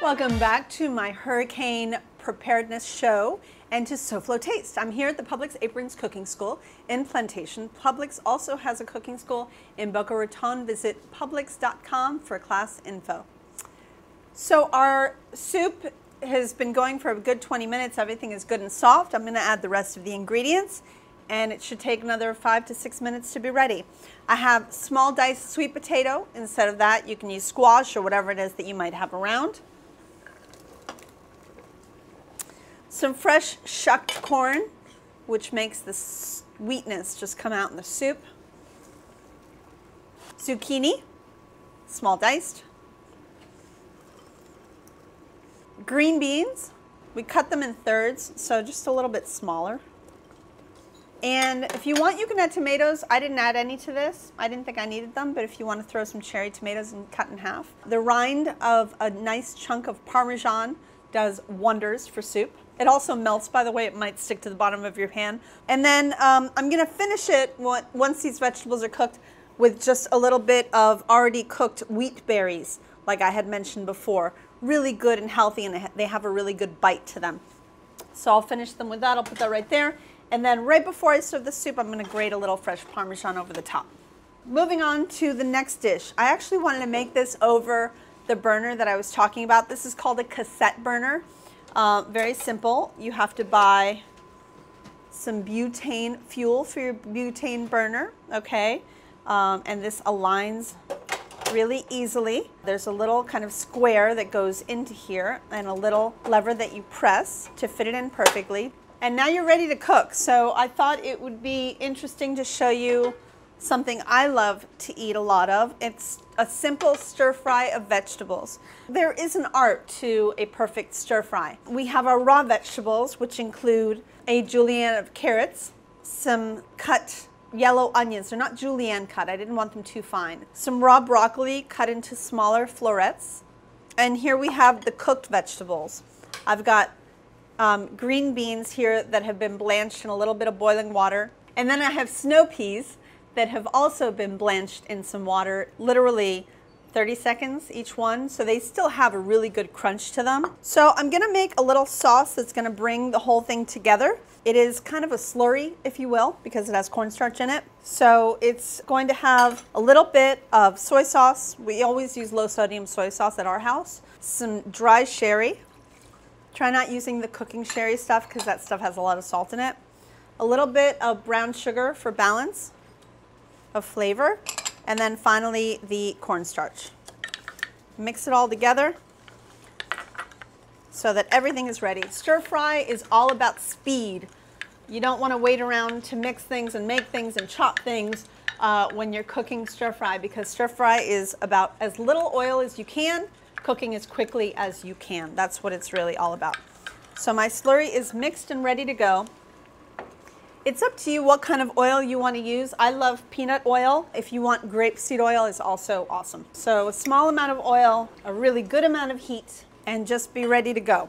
Welcome back to my hurricane preparedness show and to SoFlo Taste. I'm here at the Publix Aprons Cooking School in Plantation. Publix also has a cooking school in Boca Raton. Visit Publix.com for class info. So our soup has been going for a good 20 minutes. Everything is good and soft. I'm going to add the rest of the ingredients and it should take another 5 to 6 minutes to be ready. I have small diced sweet potato. Instead of that, you can use squash or whatever it is that you might have around. Some fresh shucked corn, which makes the sweetness just come out in the soup. Zucchini, small diced. Green beans, we cut them in thirds, so just a little bit smaller. And if you want, you can add tomatoes. I didn't add any to this. I didn't think I needed them, but if you want to throw some cherry tomatoes and cut in half. The rind of a nice chunk of Parmesan does wonders for soup. It also melts, by the way. It might stick to the bottom of your pan. And then I'm going to finish it once these vegetables are cooked with just a little bit of already cooked wheat berries, like I had mentioned before. Really good and healthy, and they have a really good bite to them. So I'll finish them with that. I'll put that right there. And then right before I serve the soup, I'm going to grate a little fresh Parmesan over the top. Moving on to the next dish. I actually wanted to make this over the burner that I was talking about. This is called a cassette burner. Very simple. You have to buy some butane fuel for your butane burner, okay? And this aligns really easily. There's a little kind of square that goes into here and a little lever that you press to fit it in perfectly. And now you're ready to cook. So I thought it would be interesting to show you something I love to eat a lot of. It's a simple stir fry of vegetables. There is an art to a perfect stir fry. We have our raw vegetables, which include a julienne of carrots, some cut yellow onions. They're not julienne cut. I didn't want them too fine. Some raw broccoli cut into smaller florets. And here we have the cooked vegetables. I've got green beans here that have been blanched in a little bit of boiling water. And then I have snow peas that have also been blanched in some water, literally 30 seconds each one. So they still have a really good crunch to them. So I'm gonna make a little sauce that's gonna bring the whole thing together. It is kind of a slurry, if you will, because it has cornstarch in it. So it's going to have a little bit of soy sauce. We always use low sodium soy sauce at our house. Some dry sherry. Try not using the cooking sherry stuff because that stuff has a lot of salt in it. A little bit of brown sugar for balance of flavor. And then finally the cornstarch. Mix it all together so that everything is ready. Stir fry is all about speed. You don't want to wait around to mix things and make things and chop things when you're cooking stir fry, because stir fry is about as little oil as you can, cooking as quickly as you can. That's what it's really all about. So my slurry is mixed and ready to go. It's up to you what kind of oil you want to use. I love peanut oil. If you want, grapeseed oil is also awesome. So a small amount of oil, a really good amount of heat, and just be ready to go.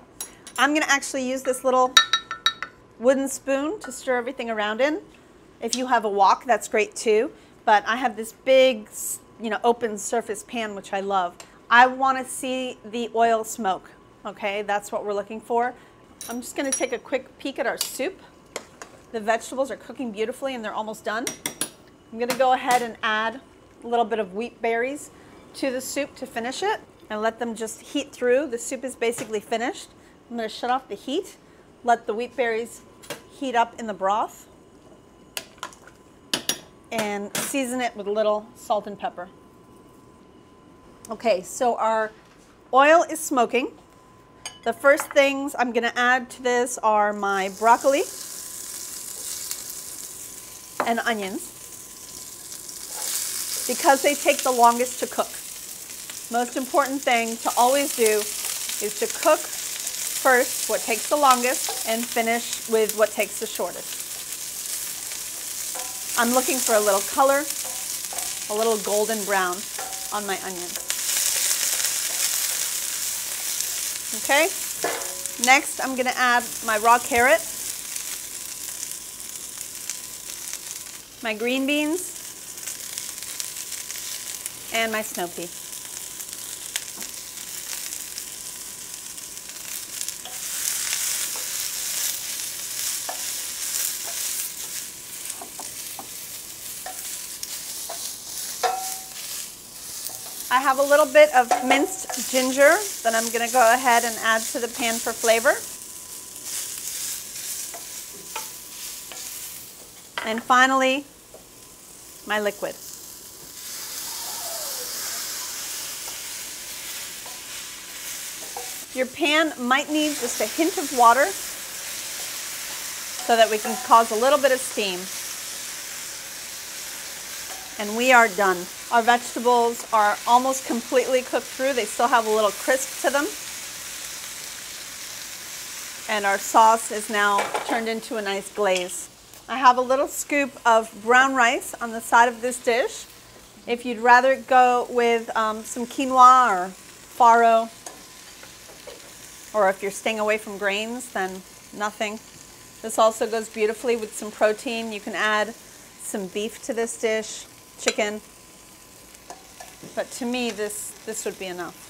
I'm going to actually use this little wooden spoon to stir everything around in. If you have a wok, that's great too. But I have this big, open surface pan, which I love. I want to see the oil smoke, okay? That's what we're looking for. I'm just going to take a quick peek at our soup. The vegetables are cooking beautifully and they're almost done. I'm going to go ahead and add a little bit of wheat berries to the soup to finish it and let them just heat through. The soup is basically finished. I'm going to shut off the heat, let the wheat berries heat up in the broth, and season it with a little salt and pepper. Okay, so our oil is smoking. The first things I'm going to add to this are my broccoli and onions, because they take the longest to cook. Most important thing to always do is to cook first what takes the longest and finish with what takes the shortest. I'm looking for a little color, a little golden brown on my onions. Okay, next I'm going to add my raw carrot, my green beans, and my snow pea. I have a little bit of minced ginger that I'm going to go ahead and add to the pan for flavor. And finally, my liquid. Your pan might need just a hint of water so that we can cause a little bit of steam. And we are done. Our vegetables are almost completely cooked through. They still have a little crisp to them. And our sauce is now turned into a nice glaze. I have a little scoop of brown rice on the side of this dish. If you'd rather go with some quinoa or farro, or if you're staying away from grains, then nothing. This also goes beautifully with some protein. You can add some beef to this dish, chicken. But to me, this would be enough.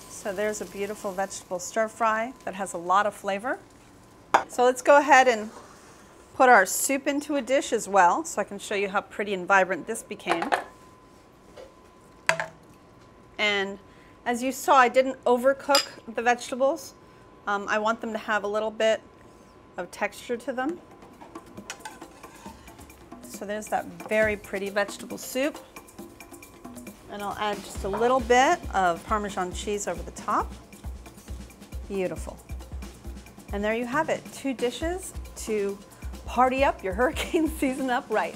So there's a beautiful vegetable stir fry that has a lot of flavor. So let's go ahead and put our soup into a dish as well, so I can show you how pretty and vibrant this became. And as you saw, I didn't overcook the vegetables. I want them to have a little bit of texture to them. So there's that very pretty vegetable soup. And I'll add just a little bit of Parmesan cheese over the top. Beautiful. And there you have it, 2 dishes to party up your hurricane season up right.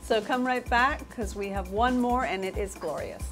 So come right back because we have one more and it is glorious.